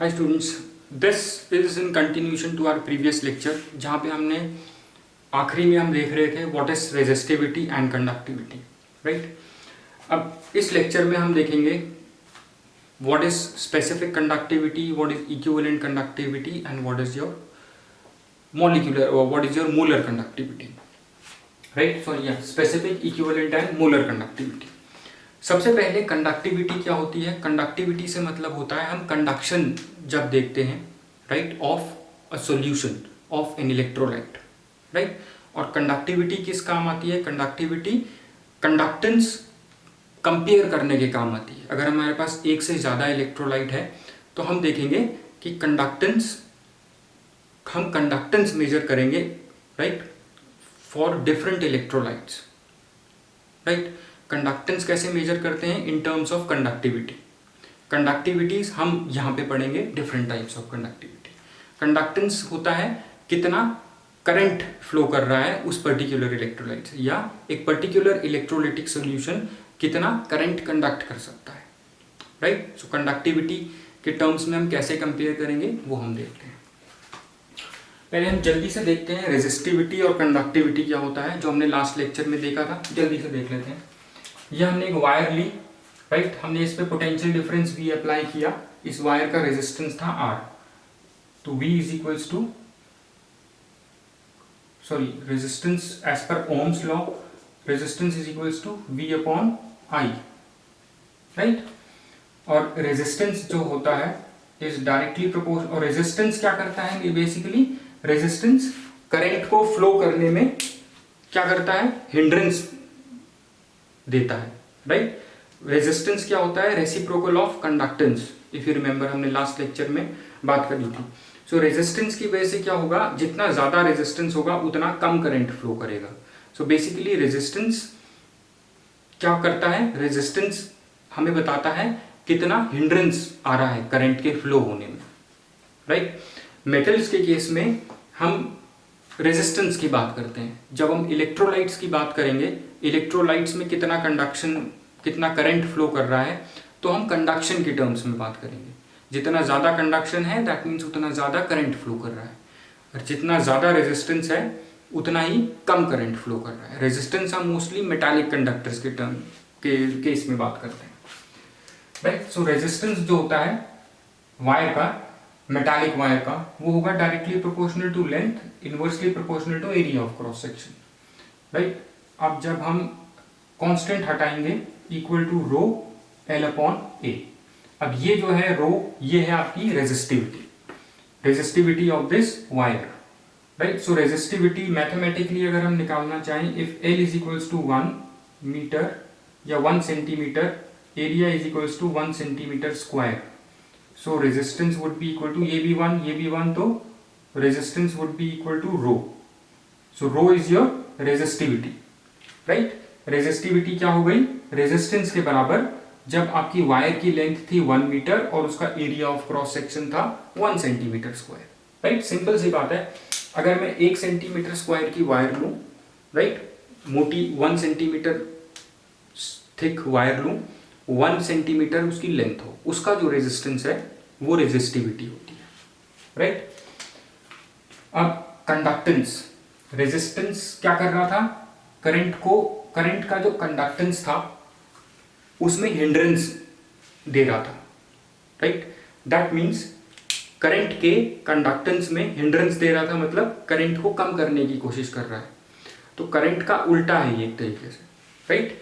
Hi students, this is in continuation to our previous lecture, जहाँ पे हमने आखिरी में हम देख रहे थे what is resistivity and conductivity, right. अब इस लेक्चर में हम देखेंगे what is specific conductivity, what is equivalent conductivity and what is your molecular what is your molar conductivity, right. Sorry या specific, equivalent and molar conductivity. सबसे पहले conductivity क्या होती है? कंडक्टिविटी से मतलब होता है हम कंडक्शन जब देखते हैं, right, of a solution of an electrolyte, right. और कंडक्टिविटी किस काम आती है? कंडक्टिविटी कंडक्टेंस कंपेयर करने के काम आती है। अगर हमारे पास एक से ज़्यादा इलेक्ट्रोलाइट है तो हम देखेंगे कि हम कंडक्टेंस मेजर करेंगे, right, for different electrolytes, right. Conductance कैसे मेजर करते हैं? In terms of conductivity. Conductivities हम यहाँ पे पढ़ेंगे, different types of conductivity. Conductance होता है कितना करंट फ्लो कर रहा है उस पर्टिकुलर इलेक्ट्रोलाइट से, या एक पर्टिकुलर इलेक्ट्रोलाइटिक सॉल्यूशन कितना करंट कंडक्ट कर सकता है, राइट। सो कंडक्टिविटी के टर्म्स में हम कैसे कंपेयर करेंगे वो हम देखते हैं। पहले हम जल्दी से देखते हैं रेजिस्टिविटी और कंडक्टिविटी क्या होता है, जो हमने लास्ट लेक्चर में देखा था। जल्दी से देख लेते हैं। ये हमने एक वायर ली, राइट, हमने इस पे पोटेंशियल डिफरेंस V अप्लाई किया। इस वायर का रेजिस्टेंस था R, तो V is equals to resistance as पर Ohm's law, resistance is equals to V upon I, right. और रेजिस्टेंस जो होता है इज डायरेक्टली प्रोपोर्शनल। और रेजिस्टेंस क्या करता है? ये बेसिकली रेजिस्टेंस करंट को फ्लो करने में क्या करता है? हिंड्रेंस देता है, राइट। रेजिस्टेंस क्या होता है? Reciprocal of conductance. If you remember, हमने लास्ट लेक्चर में बात करी थी। सो रेजिस्टेंस की वजह से क्या होगा? जितना ज्यादा रेजिस्टेंस होगा उतना कम करंट फ्लो करेगा। सो बेसिकली रेजिस्टेंस क्या करता है? रेजिस्टेंस हमें बताता है कितना हिंड्रेंस आ रहा है करंट के फ्लो होने में, राइट। मेटल्स के केस में हम रेजिस्टेंस की बात करते हैं। जब हम इलेक्ट्रोलाइट्स की बात करेंगे, इलेक्ट्रोलाइट्स में कितना कंडक्शन, कितना करंट फ्लो कर रहा है, तो हम कंडक्शन के टर्म्स में बात करेंगे। जितना ज़्यादा कंडक्शन है दैट मीन्स उतना ज़्यादा करंट फ्लो कर रहा है, और जितना ज़्यादा रेजिस्टेंस है उतना ही कम करंट फ्लो कर रहा है। रेजिस्टेंस हम मोस्टली मेटालिक कंडक्टर्स के टर्म के केस में बात करते हैं, राइट। सो रेजिस्टेंस जो होता है वायर का, मेटालिक वायर का, वो होगा directly proportional to length, inversely proportional to area of cross section, right. अब जब हम कांस्टेंट हटाएंगे equal to rho L upon A. अब ये जो है रो, ये है आपकी resistivity, resistivity of this wire, right. So resistivity mathematically अगर हम निकालना चाहें, if L is equals to 1 metre या 1 centimetre, area is equals to 1 centimetre square, so resistance would be equal to ये भी 1 तो resistance would be equal to rho. So rho is your resistivity, right? resistivity क्या हो गई? resistance के बराबर जब आपकी वायर की लेंथ थी 1 मीटर और उसका एरिया ऑफ क्रॉस सेक्शन था 1 सेंटीमीटर स्क्वायर, राइट। सिंपल सी बात है। अगर मैं 1 सेंटीमीटर स्क्वायर की वायर लूं, राइट, मोटी 1 सेंटीमीटर थिक वायर लूं, 1 सेंटीमीटर उसकी लेंथ हो, उसका जो रेजिस्टेंस है वो रेजिस्टिविटी होती है, राइट। अब कंडक्टेंस, रेजिस्टेंस क्या कर रहा था? करंट का जो कंडक्टेंस था उसमें हिंड्रेंस दे रहा था, राइट। दैट मीन्स करंट के कंडक्टेंस में हिंड्रेंस दे रहा था, मतलब करंट को कम करने की कोशिश कर रहा है। तो करंट का उल्टा है ये एक तरीके से, राइट।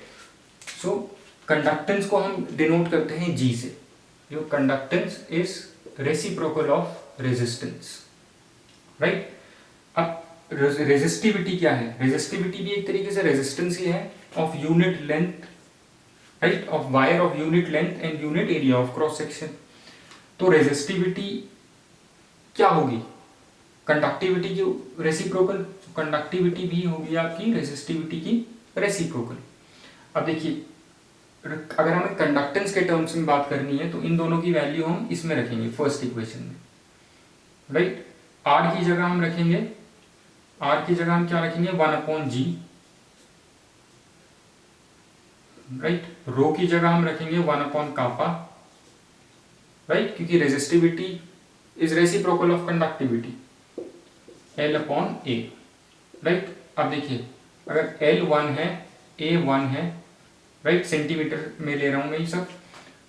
सो कंडक्टेंस को हम डिनोट करते हैं G से। जो conductance is reciprocal of resistance, right. अब रेजिस्टिविटी क्या है? रेजिस्टिविटी भी एक तरीके से रेजिस्टेंस ही है of unit length, right, of wire of unit length and unit area of cross section. तो रेजिस्टिविटी क्या होगी? कंडक्टिविटी की रेसिप्रोकल। कंडक्टिविटी भी होगी आपकी रेजिस्टिविटी की रेसिप्रोकल। अब देखिए, अगर हमें कंडक्टेंस के टर्म्स में बात करनी है तो इन दोनों की वैल्यू हम इसमें रखेंगे, फर्स्ट इक्वेशन में, राइट। R की जगह हम रखेंगे, R की जगह हम क्या रखेंगे? 1 अपॉन G, राइट। रो की जगह हम रखेंगे 1 अपॉन कापा, राइट, क्योंकि resistivity is reciprocal of conductivity L/A, right. अब देखिए अगर L 1 है, A 1 है, राइट, सेंटीमीटर में ले रहा हूं मैं ये सब,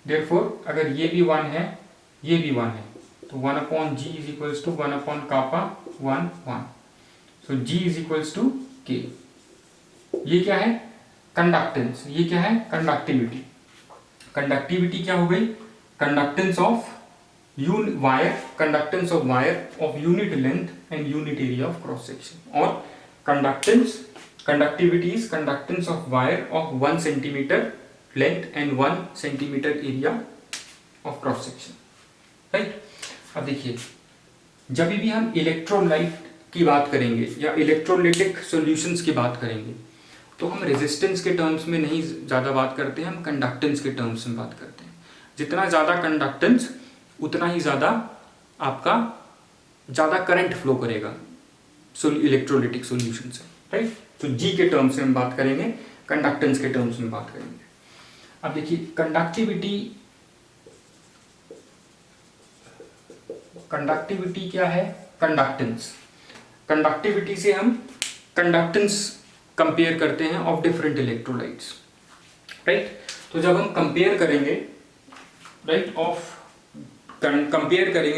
देयरफॉर अगर ये भी 1 है, ये भी 1 है, तो 1/G is equals to 1/kappa 1 1, so G is equals to K। ये क्या है? कंडक्टेंस। ये क्या है? कंडक्टिविटी। कंडक्टिविटी क्या हो गई? Conductance of wire, conductance of wire of unit length and unit area of cross section. और conductivity is conductance of wire of 1 centimetre length and 1 centimetre area of cross section, right. अब देखिए जब भी हम electrolyte की बात करेंगे या इलेक्ट्रोलिटिक सॉल्यूशंस की बात करेंगे तो हम रेजिस्टेंस के टर्म्स में नहीं ज़्यादा बात करते हैं, हम कंडक्टेंस के टर्म्स में बात करते हैं। जितना ज़्यादा कंडक्टेंस उतना ही ज़्यादा आपका ज़्यादा करंट फ्लो करेगा इलेक्ट्रोलिटिक सॉल्यूशन से, राइट। तो जी के टर्म्स में हम बात करेंगे, कंडक्टेंस के टर्म्स में बात करेंगे। अब देखिए कंडक्टिविटी क्या है? कंडक्टेंस। कंडक्टिविटी से हम कंडक्टेंस कंपेयर करते हैं ऑफ डिफरेंट इलेक्ट्रोलाइट्स, राइट। तो जब हम कंपेयर करेंगे, राइट,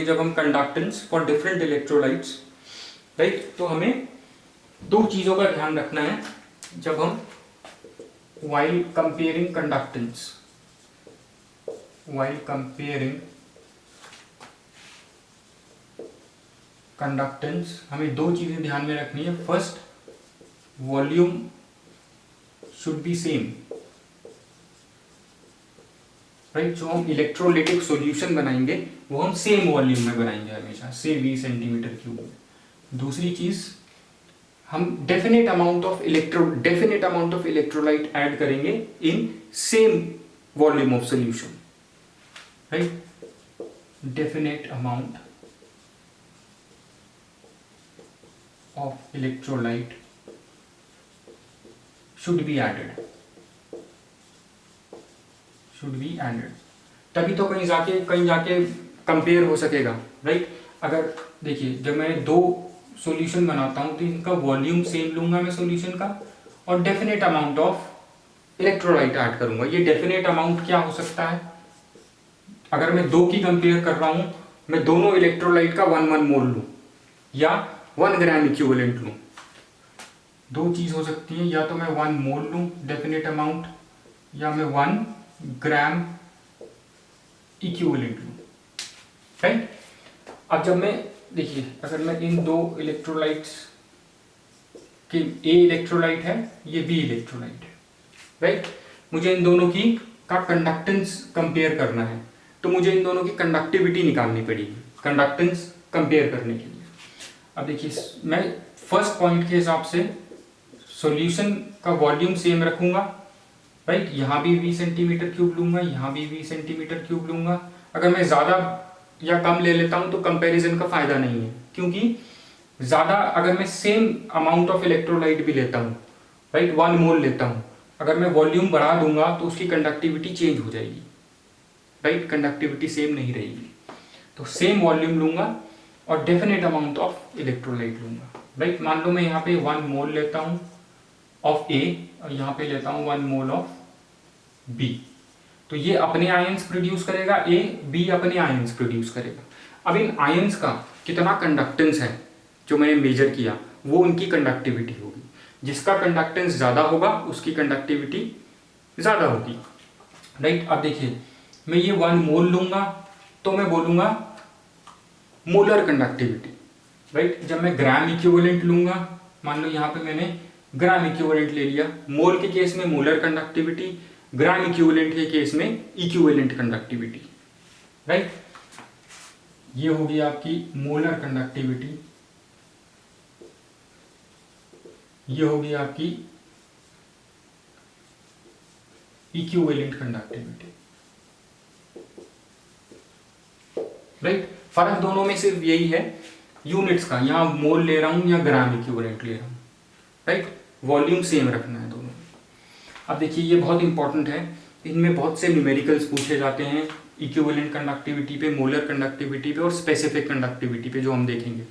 जब हम conductance for different electrolytes, right, तो हमें दो चीजों का ध्यान रखना है जब हम while comparing कंडक्टेंस हमें दो चीजें ध्यान में रखनी है। First, volume should be same, right. जो हम इलेक्ट्रोलिटिक सॉल्यूशन बनाएंगे वो हम सेम वॉल्यूम में बनाएंगे हमेशा, से 20 सेंटीमीटर क्यूब में। दूसरी चीज, हम definite amount of electrolyte add करेंगे in same volume of solution, right. Definite amount of electrolyte should be added, तभी तो कहीं जाके कंपेयर हो सकेगा, राइट। अगर देखिए जब मैं दो सॉल्यूशन बनाता हूं तो इनका वॉल्यूम सेम लूंगा मैं सॉल्यूशन का, और definite amount of electrolyte add करूंगा। ये डेफिनेट अमाउंट क्या हो सकता है? अगर मैं दो की कंपेयर कर रहा हूं, मैं दोनों इलेक्ट्रोलाइट का 1 मोल लूं या 1 ग्राम इक्विवेलेंट लूं। दो चीज हो सकती है, या तो मैं 1 मोल लूं डेफिनेट अमाउंट, या मैं 1 ग्राम इक्विवेलेंट लूं, राइट। अब जब मैं देखिए अगर मैं इन दो इलेक्ट्रोलाइट्स की, ए इलेक्ट्रोलाइट है, ये बी इलेक्ट्रोलाइट है, राइट, मुझे इन दोनों की का कंडक्टेंस कंपेयर करना है, तो मुझे इन दोनों की कंडक्टिविटी निकालनी पड़ेगी कंडक्टेंस कंपेयर करने के लिए। अब देखिए मैं फर्स्ट पॉइंट के हिसाब से सॉल्यूशन का वॉल्यूम सेम रखूंगा, राइट। यहाँ भी 20 सेंटीमीटर क्यूब लूंगा, यहाँ भी 20 सेंटीमीटर क्यूब लूंगा। अगर मैं ज़्यादा या कम ले लेता हूँ तो कंपैरिजन का फायदा नहीं है, क्योंकि ज़्यादा अगर मैं सेम अमाउंट ऑफ इलेक्ट्रोलाइट भी लेता हूँ, राइट, 1 मोल लेता हूँ, अगर मैं वॉल्यूम बढ़ा दूंगा तो उसकी कंडक्टिविटी चेंज हो जाएगी, राइट, कंडक्टिविटी सेम नहीं रहेगी। तो सेम वॉल्यूम लूंगा और डेफिनेट अमाउंट ऑफ इलेक्ट्रोलाइट लूंगा, राइट। मान लो मैं यहाँ पे 1 मोल लेता हूँ ऑफ ए और यहाँ पे लेता हूँ 1 मोल ऑफ बी, तो ये अपने आयंस प्रोड्यूस करेगा, ए बी अपने आयंस प्रोड्यूस करेगा। अब इन आयंस का कितना कंडक्टेंस है जो मैंने मेजर किया, वो उनकी कंडक्टिविटी होगी। जिसका कंडक्टेंस ज़्यादा होगा उसकी कंडक्टिविटी ज़्यादा होगी, राइट। अब देखिए मैं ये 1 मोल लूंगा तो मैं बोलूँगा मोलर कंडक्टिविटी, राइट। जब मैं ग्राम इक्विवेलेंट लूंगा, मान लो यहाँ पे मैंने ग्राम इक्विवेलेंट ले लिया, मोल के केस में मोलर कंडक्टिविटी, ग्राम इक्विवेलेंट के केस में इक्विवेलेंट कंडक्टिविटी, राइट। ये होगी आपकी मोलर कंडक्टिविटी, ये होगी आपकी इक्विवेलेंट कंडक्टिविटी, राइट। फर्क दोनों में सिर्फ यही है यूनिट्स का, यहां मोल ले रहा हूं या ग्राम इक्विवेलेंट ले रहा हूं, राइट। वॉल्यूम सेम रखना है दोनों। अब देखिए ये बहुत इंपॉर्टेंट है, इनमें बहुत से न्यूमेरिकल्स पूछे जाते हैं इक्विवेलेंट कंडक्टिविटी पे, मोलर कंडक्टिविटी पे और स्पेसिफिक कंडक्टिविटी पे जो हम देखेंगे।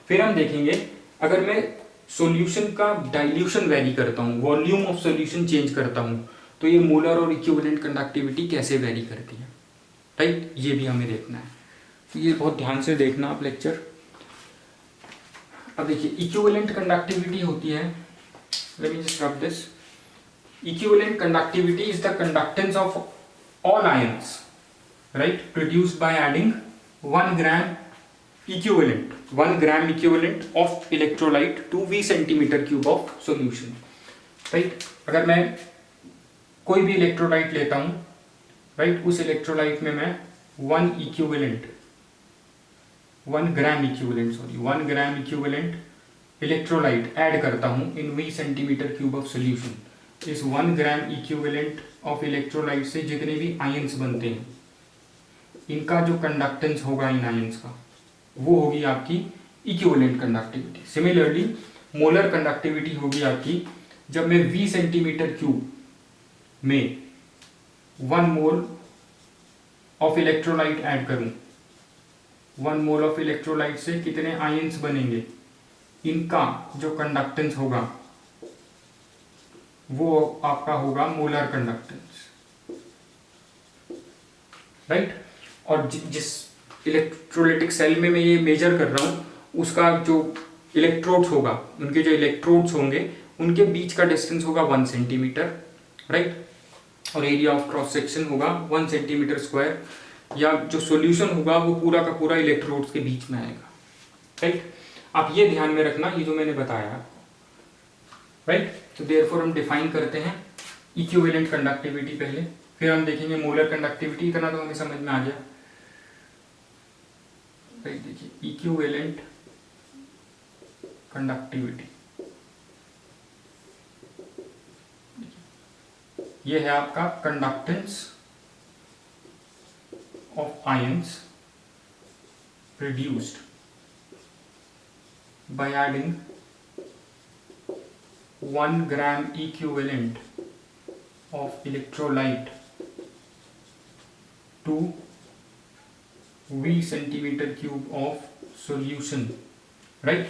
फिर हम देखेंगे अगर मैं सॉल्यूशन का डाइल्यूशन वेरी करता हूँ, वॉल्यूम ऑफ सॉल्यूशन चेंज करता हूँ, तो ये मोलर और इक्विवेलेंट कंडक्टिविटी कैसे वेरी करती है, राइट, ये भी हमें देखना है। तो ये बहुत ध्यान से देखना आप लेक्चर। अब देखिए इक्विवेलेंट कंडक्टिविटी होती है, late me just rub this, equivalent conductivity is the conductance of all ions, right, produced by adding 1 gram equivalent of electrolyte to V centimeter cube of solution, right। अगर मैं कोई भी electrolyte लेता हूँ, right, उस electrolyte में मैं 1 gram equivalent electrolyte add करता हूँ इन V centimetre cube of solution. इस 1 ग्राम इक्विवेलेंट ऑफ इलेक्ट्रोलाइट से जितने भी आयंस बनते हैं, इनका जो कंडक्टेंस होगा इन आयंस का, वो होगी आपकी equivalent conductivity. Similarly molar conductivity होगी आपकी, जब मैं V सेंटीमीटर क्यूब में 1 मोल ऑफ इलेक्ट्रोलाइट ऐड करूं, 1 मोल ऑफ इलेक्ट्रोलाइट से कितने आयंस बनेंगे, इनका जो कंडक्टेंस होगा वो आपका होगा मोलर कंडक्टेंस, राइट। और जिस इलेक्ट्रोलाइटिक सेल में मैं ये मेजर कर रहा हूं, उसका जो इलेक्ट्रोड्स होगा, उनके जो इलेक्ट्रोड्स होंगे, उनके बीच का डिस्टेंस होगा 1 सेंटीमीटर, राइट। और एरिया ऑफ क्रॉस सेक्शन होगा 1 सेंटीमीटर स्क्वायर, या जो सॉल्यूशन होगा वो पूरा का पूरा इलेक्ट्रोड्स के बीच में आएगा, राइट। आप ये ध्यान में रखना, ये जो मैंने बताया आपको, राइट। तो देयरफॉर हम डिफाइन करते हैं इक्विवेलेंट कंडक्टिविटी पहले, फिर हम देखेंगे मोलर कंडक्टिविटी। इतना तो हमें समझ में आ गया, राइट। देखिए इक्विवेलेंट कंडक्टिविटी, ये है आपका conductance of ions produced by adding 1 gram equivalent of electrolyte to V centimeter cube of solution, right।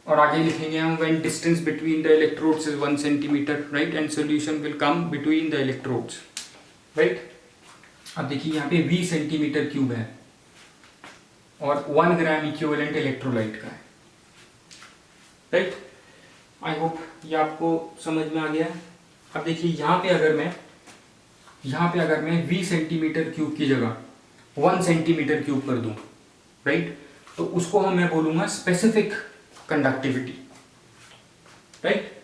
और आगे लिखेंगे हम when distance between the electrodes is 1 centimeter, right, and solution will come between the electrodes, right। अब देखिए यहाँ पे V centimetre cube है और 1 ग्राम इक्विवेलेंट इलेक्ट्रोलाइट का है, राइट। आई होप ये आपको समझ में आ गया है। अब देखिए यहाँ पे अगर मैं V सेंटीमीटर क्यूब की जगह 1 सेंटीमीटर क्यूब कर दूं, राइट, तो उसको मैं बोलूंगा स्पेसिफिक कंडक्टिविटी, राइट,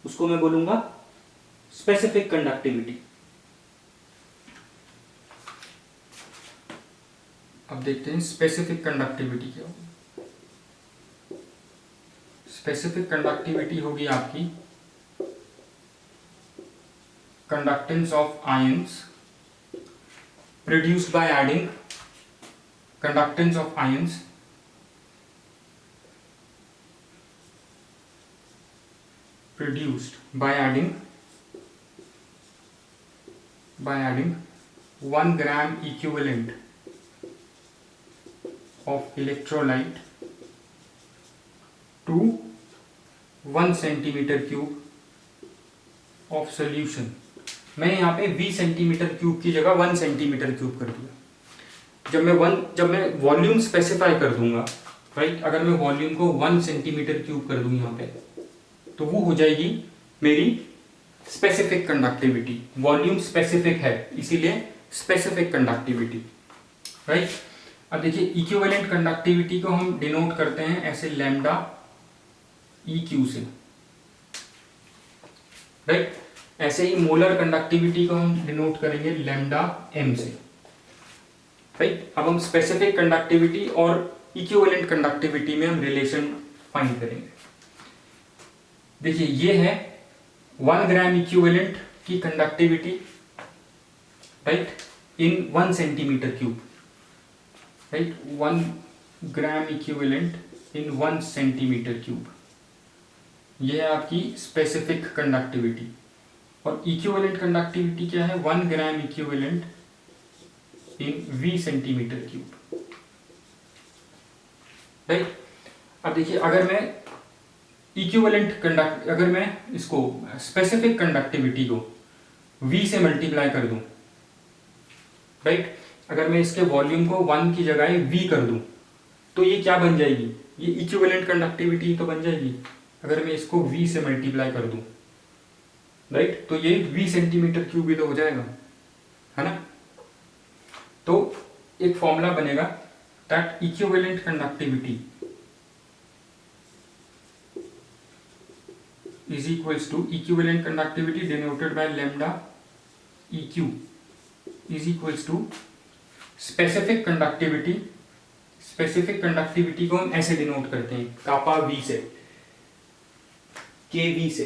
उसको मैं बोलूंगा स्पेसिफिक कंडक्टिविटी। अब देखते हैं स्पेसिफिक कंडक्टिविटी क्या होगी। स्पेसिफिक कंडक्टिविटी होगी आपकी conductance of ions produced by adding conductance of ions produced by adding 1 gram equivalent of electrolyte to 1 centimetre cube of solution. मैंने यहाँ पे 20 सेंटीमीटर क्यूब की जगह 1 सेंटीमीटर क्यूब कर दिया। जब मैं वॉल्यूम स्पेसिफाई कर दूंगा, राइट, अगर मैं वॉल्यूम को 1 सेंटीमीटर क्यूब कर दूं यहाँ पे, तो वो हो जाएगी मेरी स्पेसिफिक कंडक्टिविटी। वॉल्यूम स्पेसिफिक है, इसीलिए स्पेसिफिक कंडक्टिविटी, राइट। अब देखिए इक्विवेलेंट कंडक्टिविटी को हम डिनोट करते हैं ऐसे लैम्डा EQ से, राइट। ऐसे ही मोलर कंडक्टिविटी को हम डिनोट करेंगे लैम्डा M से, राइट। अब हम स्पेसिफिक कंडक्टिविटी और इक्विवेलेंट कंडक्टिविटी में हम रिलेशन फाइंड करेंगे। देखिए ये है 1 ग्राम इक्विवेलेंट की कंडक्टिविटी, राइट, इन 1 centimetre cube, right, 1 gram equivalent इन 1 सेंटीमीटर क्यूब, यह है आपकी स्पेसिफिक कंडक्टिविटी। और इक्विवेलेंट कंडक्टिविटी क्या है, 1 ग्राम इक्विवेलेंट इन V सेंटीमीटर क्यूब, राइट। अब देखिए अगर मैं अगर मैं इसको स्पेसिफिक कंडक्टिविटी को V से मल्टीप्लाई कर दूं, राइट, अगर मैं इसके वॉल्यूम को 1 की जगह V कर दूं तो ये क्या बन जाएगी, ये इक्विवेलेंट कंडक्टिविटी तो बन जाएगी। अगर मैं इसको V से मल्टीप्लाई कर दूं, राइट, तो ये V सेंटीमीटर क्यूब भी तो हो जाएगा, है ना। तो एक फॉर्मूला बनेगा that equivalent conductivity is equals to equivalent conductivity denoted by lambda eq is equals to specific conductivity। Specific conductivity को हम ऐसे डिनोट करते हैं कापा V से, kV से,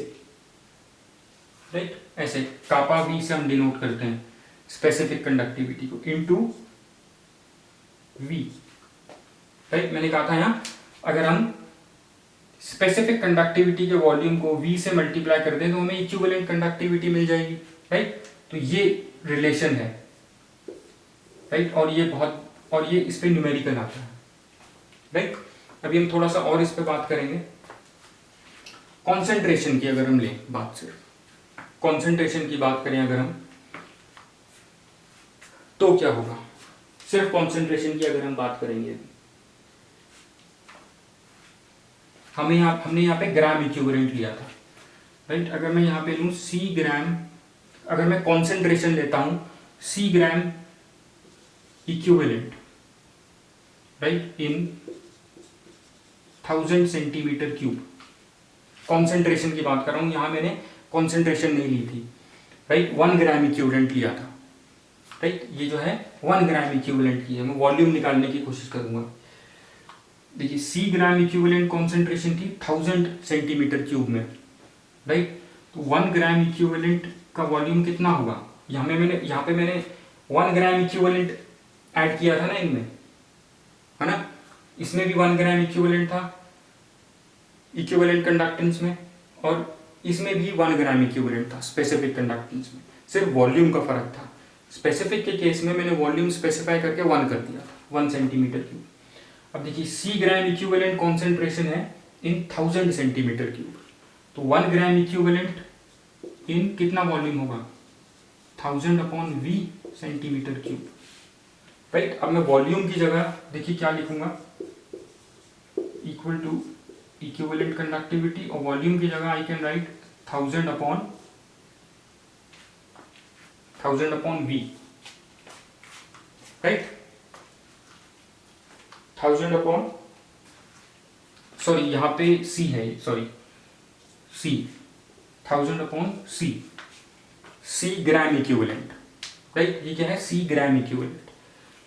राइट, ऐसे कापा V से हम डिनोट करते हैं स्पेसिफिक कंडक्टिविटी को इनटू V, राइट। मैंने कहा था यहाँ अगर हम स्पेसिफिक कंडक्टिविटी के वॉल्यूम को V से मल्टीप्लाई कर दें तो हमें इक्विवेलेंट कंडक्टिविटी मिल जाएगी, राइट। तो ये रिलेशन है, राइट, और ये इस पे न्यूमेरिकल आता है, राइट। अभी हम थोड़ा सा और इस पे बात करेंगे कॉन्सेंट्रेशन की। अगर हम लें बात, सिर्फ कॉन्सेंट्रेशन की बात करें अगर हम, तो क्या होगा, सिर्फ कॉन्सेंट्रेशन की अगर हम बात करेंगे, हमने यहाँ पे ग्राम इक्विवेलेंट लिया था, राइट। अगर मैं यहाँ पे लूँ C ग्राम, अगर मैं कॉन्सेंट्रेशन लेता हूँ C ग्राम इक्विवेलेंट, राइट, इन 1000 सेंटीमीटर क्यूब, कॉन्सेंट्रेशन की बात कर रहा हूँ, यहाँ मैंने कॉन्सेंट्रेशन नहीं ली थी, राइट, 1 ग्राम इक्विवेलेंट लिया था, राइट। ये जो है 1 ग्राम इक्विवेलेंट की है, मैं वॉल्यूम निकालने की कोशिश करूंगा। देखिए C ग्राम इक्विवेलेंट कॉन्सेंट्रेशन थी 1000 सेंटीमीटर क्यूब में, राइट। तो 1 ग्राम इक्विवेलेंट का वॉल्यूम कितना होगा, यहाँ पे मैंने 1 ग्राम इक्विवेलेंट ऐड किया था ना इनमें, है ना। इसमें भी 1 ग्राम इक्विवेलेंट था इक्विवेलेंट कंडक्टेंस में, और इसमें भी 1 ग्राम इक्विवेलेंट था स्पेसिफिक कंडक्टेंस में, सिर्फ वॉल्यूम का फर्क था। स्पेसिफिक के केस में मैंने वॉल्यूम स्पेसिफाई करके 1 कर दिया था, 1 सेंटीमीटर क्यूब। अब देखिए C ग्राम इक्विवेलेंट कॉन्सेंट्रेशन है इन 1000 सेंटीमीटर क्यूब, तो 1 ग्राम इक्विवेलेंट इन कितना वॉल्यूम होगा, 1000/V सेंटीमीटर क्यूब, राइट। अब मैं वॉल्यूम की जगह देखिए क्या लिखूंगा, इक्वल टू इक्विवेलेंट कंडक्टिविटी, और वॉल्यूम की जगह I can write 1000/V, right, 1000 sorry यहाँ पे C है, sorry C 1000/C, C gram equivalent, right. ये क्या है, C gram equivalent,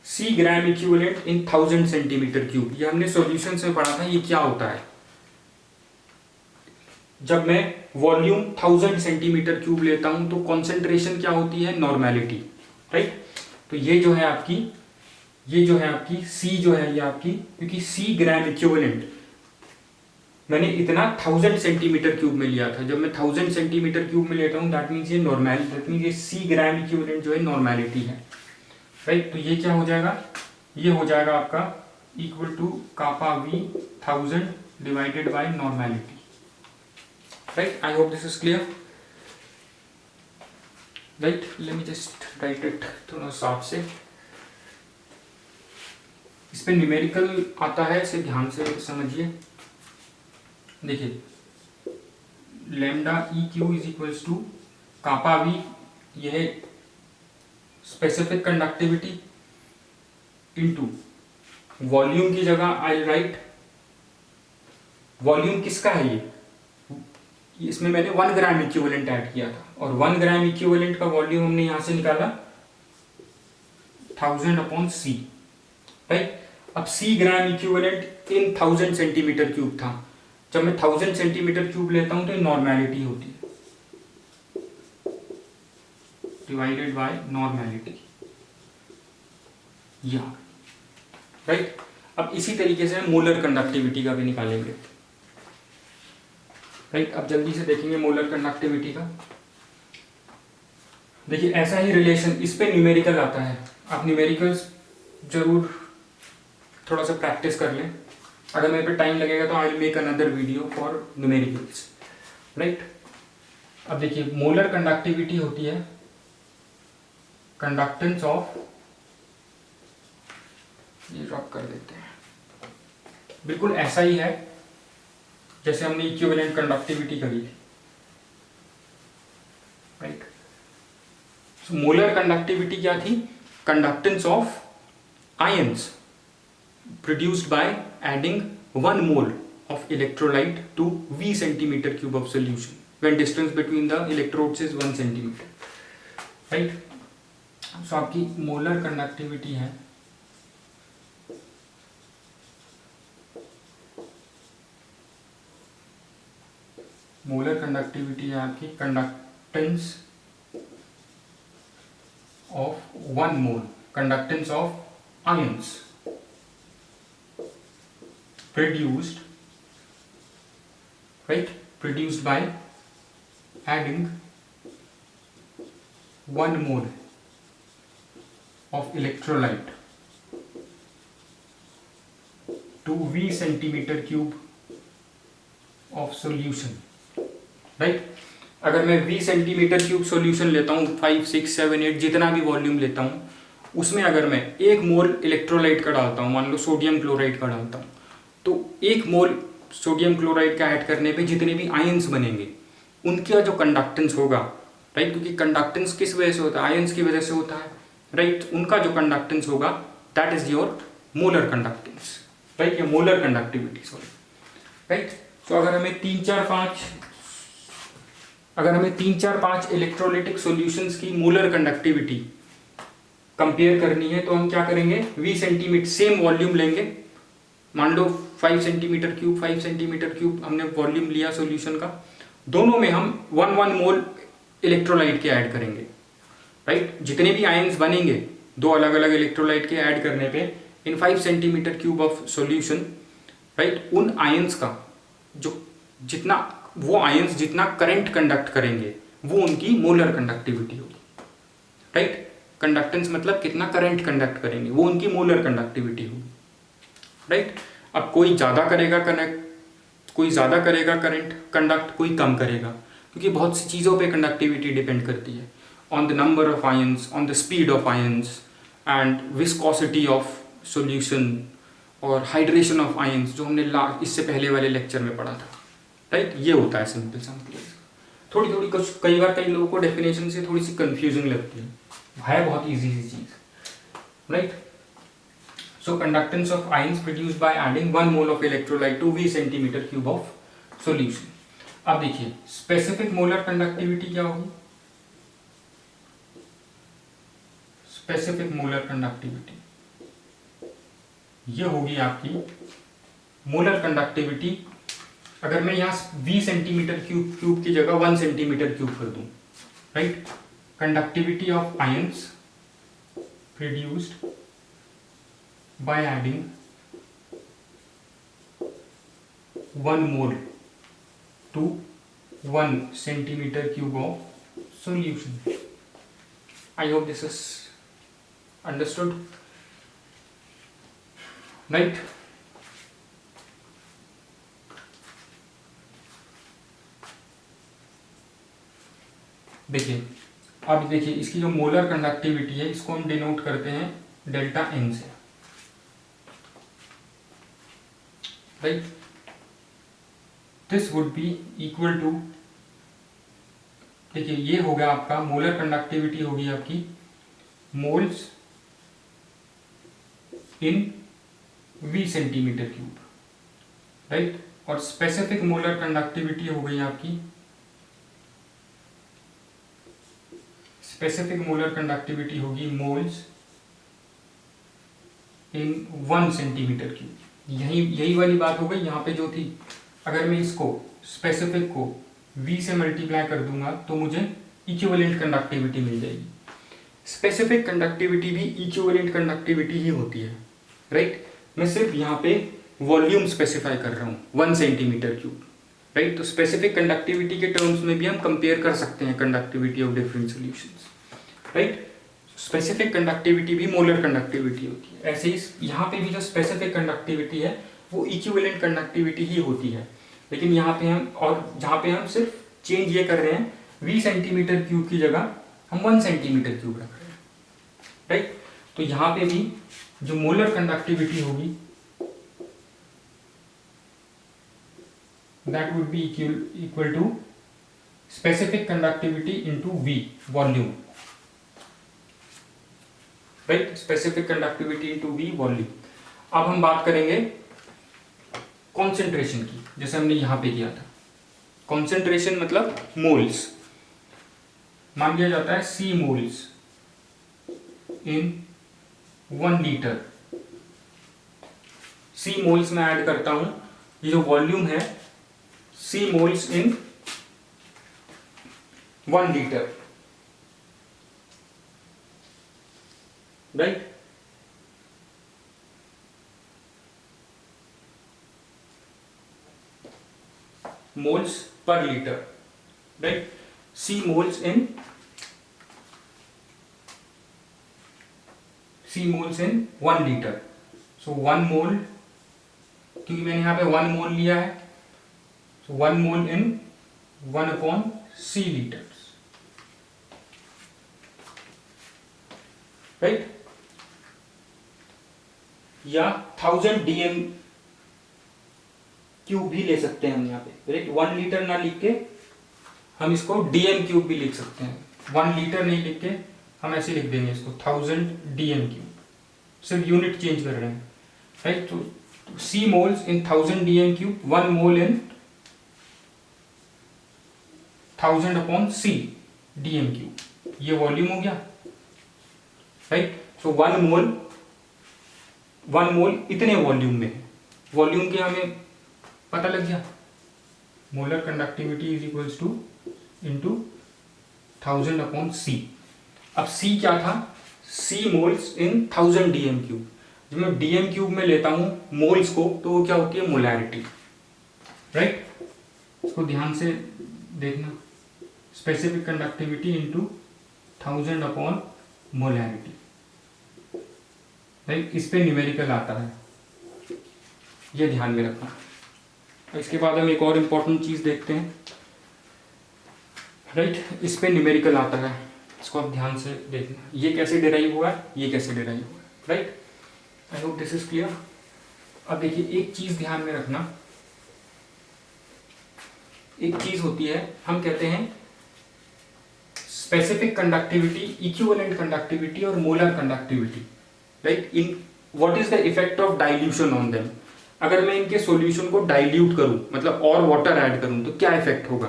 C gram equivalent इन 1000 सेंटीमीटर क्यूब। ये हमने सॉल्यूशन में पढ़ा था, ये क्या होता है, जब मैं वॉल्यूम 1000 सेंटीमीटर क्यूब लेता हूं तो कॉन्सेंट्रेशन क्या होती है, नॉर्मेलिटी, राइट। तो ये जो है आपकी C जो है ये आपकी, क्योंकि C ग्राम इक्विवेलेंट मैंने इतना 1000 सेंटीमीटर क्यूब में लिया था, जब मैं 1000 सेंटीमीटर क्यूब में लेता हूँ दैट मीन्स ये C ग्राम इक्विवेलेंट जो है नॉर्मेलिटी है, राइट। तो ये क्या हो जाएगा, ये हो जाएगा आपका equal to kappa V 1000 divided by normality, right. I hope this is clear, right. Let me just write it थोड़ा साफ से, इस पे न्यूमेरिकल आता है, इसे ध्यान से समझिए। देखिए lambda EQ is equals to kappa V, यह स्पेसिफिक कंडक्टिविटी इनटू वॉल्यूम की जगह आई राइट, वॉल्यूम किसका है ये, इसमें मैंने 1 ग्राम इक्विवेलेंट ऐड किया था, और 1 ग्राम इक्विवेलेंट का वॉल्यूम हमने यहां से निकाला 1000/C, राइट। अब C ग्राम इक्विवेलेंट इन 1000 सेंटीमीटर क्यूब था, जब मैं 1000 सेंटीमीटर क्यूब लेता हूं तो ये नॉर्मेलिटी होती है, डिवाइडेड बाय नॉर्मेलिटी, या राइट। अब इसी तरीके से मोलर कंडक्टिविटी का भी निकालेंगे, राइट। अब जल्दी से देखेंगे मोलर कंडक्टिविटी का। देखिए ऐसा ही रिलेशन, इस पे न्यूमेरिकल आता है, आप न्यूमेरिकल्स ज़रूर थोड़ा सा प्रैक्टिस कर लें। अगर मेरे पे टाइम लगेगा तो I will make another video for numericals, right. अब देखिए मोलर कंडक्टिविटी होती है कंडक्टेंस ऑफ, ये ड्रॉप कर देते हैं, बिल्कुल ऐसा ही है जैसे हमने इक्विवेलेंट कंडक्टिविटी करी थी, राइट। सो मोलर कंडक्टिविटी क्या थी? Conductance of ions produced by adding 1 mole of electrolyte to V centimeter cube of solution when distance between the electrodes is 1 centimeter, right? So आपकी मोलर कंडक्टिविटी है आपकी conductance of 1 mole, conductance of ions produced, right, produced by adding 1 mole of electrolyte to V centimeter cube of solution, right। अगर मैं V centimetre cube solution लेता हूँ 5, 6, 7, 8 जितना भी volume लेता हूँ, उसमें अगर मैं 1 मोल इलेक्ट्रोलाइट का डालता हूँ, मान लो सोडियम क्लोराइड का डालता हूँ, तो 1 मोल सोडियम क्लोराइड का ऐड करने पे जितने भी आयंस बनेंगे उनका जो कंडक्टेंस होगा, राइट, क्योंकि कंडक्टेंस किस वजह से होता है? आयंस की वजह से होता है, राइट। उनका जो कंडक्टेंस होगा that is your molar conductance, right, या मोलर कंडक्टिविटी, सॉरी, राइट। सो अगर हमें 3, 4, 5 इलेक्ट्रोलाइटिक सॉल्यूशंस की मोलर कंडक्टिविटी कंपेयर करनी है तो हम क्या करेंगे? V सेंटीमीटर सेम वॉल्यूम लेंगे, मान लो 5 सेंटीमीटर क्यूब हमने वॉल्यूम लिया सॉल्यूशन का, दोनों में हम 1 मोल इलेक्ट्रोलाइट के ऐड करेंगे, राइट। जितने भी आयंस बनेंगे 2 अलग अलग इलेक्ट्रोलाइट के ऐड करने पे इन 5 centimetre cube of solution, right, उन आयंस का जो वो आयंस जितना करंट कंडक्ट करेंगे वो उनकी मोलर कंडक्टिविटी होगी, राइट। कंडक्टेंस मतलब कितना करंट कंडक्ट करेंगे, वो उनकी मोलर कंडक्टिविटी होगी, राइट। अब कोई ज़्यादा करेगा करंट कंडक्ट, कोई कम करेगा, क्योंकि बहुत सी चीज़ों पे कंडक्टिविटी डिपेंड करती है, on the number of ions, on the speed of ions and viscosity of solution और हाइड्रेशन ऑफ आयंस, जो हमने इससे पहले वाले लेक्चर में पढ़ा था, राइट। ये होता है सिंपल सा मतलब। थोड़ी कई बार कई लोगों को डेफिनेशन से थोड़ी सी कंफ्यूजिंग लगती है बहुत ईजी सी चीज़, right. So conductance of ions produced by adding 1 mole of electrolyte to V centimeter cube of solution। अब देखिए स्पेसिफिक मोलर कंडक्टिविटी क्या होगी? स्पेसिफिक मोलर कंडक्टिविटी ये होगी आपकी मोलर कंडक्टिविटी, अगर मैं यहाँ V सेंटीमीटर क्यूब की जगह 1 सेंटीमीटर क्यूब कर दूं, right. Conductivity of ions produced by adding 1 mole to 1 centimeter cube of solution। I hope this is understood, right। देखिए अब देखिए इसकी जो मोलर कंडक्टिविटी है इसको हम डिनोट करते हैं डेल्टा एन से, right. This would be equal to, देखिए ये हो गया आपका मोलर कंडक्टिविटी होगी आपकी moles in V centimetre cube, right. और स्पेसिफिक मोलर कंडक्टिविटी हो गई आपकी, स्पेसिफिक मोलर कंडक्टिविटी होगी मोल्स इन 1 सेंटीमीटर क्यूब। यही वाली बात हो गई यहाँ पे जो थी, अगर मैं इसको स्पेसिफिक को V से मल्टीप्लाई कर दूंगा तो मुझे इक्विवेलेंट कंडक्टिविटी मिल जाएगी। स्पेसिफिक कंडक्टिविटी भी इक्विवेलेंट कंडक्टिविटी ही होती है, राइट। मैं सिर्फ यहाँ पे वॉल्यूम स्पेसिफाई कर रहा हूँ 1 सेंटीमीटर क्यूब, राइट। तो स्पेसिफिक कंडक्टिविटी के टर्म्स में भी हम कंपेयर कर सकते हैं conductivity of different solutions, right. Specific conductivity भी मोलर कंडक्टिविटी होती है। ऐसे ही यहाँ पे भी जो स्पेसिफिक कंडक्टिविटी है वो इक्विवेलेंट कंडक्टिविटी ही होती है, लेकिन यहाँ पे हम, और जहाँ पे हम सिर्फ चेंज ये कर रहे हैं 20 सेंटीमीटर क्यूब की जगह हम 1 सेंटीमीटर क्यूब रख रहे हैं, राइट। तो यहाँ पे भी जो मोलर कंडक्टिविटी होगी that would be equal to specific conductivity into V volume, right. Specific conductivity into V volume. अब हम बात करेंगे कॉन्सेंट्रेशन की, जैसे हमने यहां पे किया था। कॉन्सेंट्रेशन मतलब मोल्स। मान लिया जाता है C moles in 1 litre. C moles में ऐड करता हूं, ये जो वॉल्यूम है C moles in 1 litre, right. Moles per litre, right. C moles in 1 litre. So 1 mole, क्योंकि मैंने यहां पे 1 मोल लिया है, सो 1 मोल इन 1/C लीटर्स, राइट। या 1000 dm क्यूब भी ले सकते हैं हम यहाँ पे, राइट। 1 लीटर ना लिख के हम इसको dm क्यूब भी लिख सकते हैं। 1 लीटर नहीं लिख के हम ऐसे लिख देंगे इसको 1000 dm क्यूब, सिर्फ यूनिट चेंज कर रहे हैं, राइट। तो C मोल्स इन 1000 dm क्यूब, 1 मोल इन 1000/C dm क्यूब, ये वॉल्यूम हो गया, राइट। सो 1 मोल इतने वॉल्यूम में है। वॉल्यूम के हमें पता लग गया, molar conductivity is equals two into 1000/C। अब C क्या था? C मोल्स इन 1000 dm क्यूब। जब मैं dm क्यूब में लेता हूं मोल्स को, तो वो क्या होती है? Molarity, right. इसको ध्यान से देखना, स्पेसिफिक कंडक्टिविटी इंटू 1000/मोलैरिटी, राइट। इस पे न्यूमेरिकल आता है, ये ध्यान में रखना। इसके बाद हम एक और इम्पोर्टेंट चीज देखते हैं, राइट। इस पे न्यूमेरिकल आता है, इसको आप ध्यान से देखना, ये कैसे डिराइव हुआ है, ये कैसे डिराइव हुआ है, right. I hope this is clear. अब देखिए एक चीज ध्यान में रखना, एक चीज होती है, हम कहते हैं स्पेसिफिक कंडक्टिविटी, इक्विवेलेंट कंडक्टिविटी और molar conductivity, right. In what is the effect of dilution on them. अगर मैं इनके सॉल्यूशन को डाइल्यूट करूं, मतलब और वाटर ऐड करूं, तो क्या इफेक्ट होगा?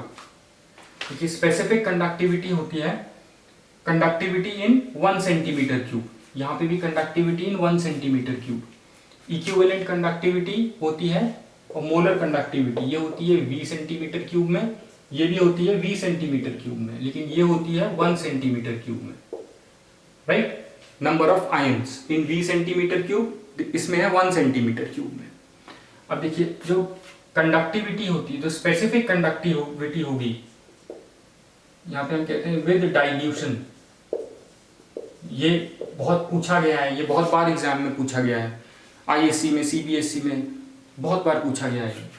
देखिए स्पेसिफिक कंडक्टिविटी होती है कंडक्टिविटी इन 1 सेंटीमीटर क्यूब, यहां पे भी कंडक्टिविटी इन 1 सेंटीमीटर क्यूब। इक्विवेलेंट कंडक्टिविटी होती है, और मोलर कंडक्टिविटी ये होती है 20 सेंटीमीटर क्यूब में, ये भी होती है 20 सेंटीमीटर क्यूब में, लेकिन ये होती है 1 सेंटीमीटर क्यूब में, right. Number of ions in 20 centimetre cube, इसमें है 1 सेंटीमीटर क्यूब में। अब देखिए जो कंडक्टिविटी होती है, जो स्पेसिफिक कंडक्टिविटी होगी, यहां पे हम कहते हैं विद डाइल्यूशन। ये बहुत पूछा गया है, ये बहुत बार एग्जाम में पूछा गया है, आईएससी में, सीबीएसई में बहुत बार पूछा गया है।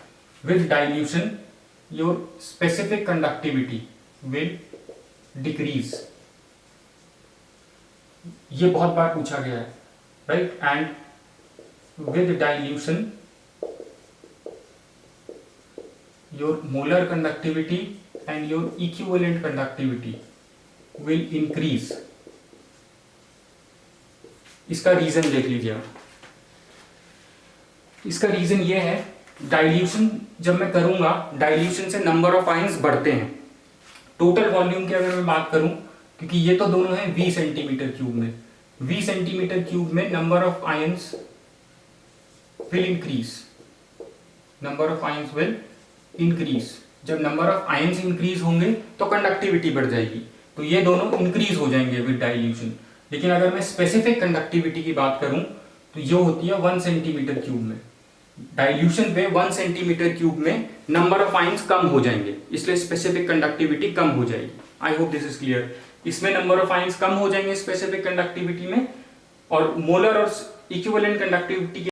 With dilution your specific conductivity will decrease, ये बहुत बार पूछा गया है, right. And with dilution your molar conductivity and your equivalent conductivity will increase. इसका रीजन देख लीजिए आप। इसका रीजन ये है, डाइल्यूशन जब मैं करूंगा, डाइल्यूशन से नंबर ऑफ आयंस बढ़ते हैं। टोटल वॉल्यूम की अगर मैं बात करूं, क्योंकि ये तो दोनों है 20 सेंटीमीटर क्यूब में, 20 सेंटीमीटर क्यूब में number of ions will increase, number of ions will increase. जब नंबर ऑफ आयंस इंक्रीज होंगे तो कंडक्टिविटी बढ़ जाएगी, तो ये दोनों इंक्रीज हो जाएंगे विद डाइल्यूशन। लेकिन अगर मैं स्पेसिफिक कंडक्टिविटी की बात करूं, तो ये होती है 1 सेंटीमीटर क्यूब में। डाइल्यूशन पे 1 सेंटीमीटर क्यूब में नंबर ऑफ आयंस कम हो जाएंगे, इसलिए स्पेसिफिक कंडक्टिविटी कम हो जाएगी। आई होप दिस इज क्लियर। इसमें नंबर ऑफ आयंस कम हो जाएंगे स्पेसिफिक कंडक्टिविटी में, और मोलर और इक्विवेलेंट कंडक्टिविटी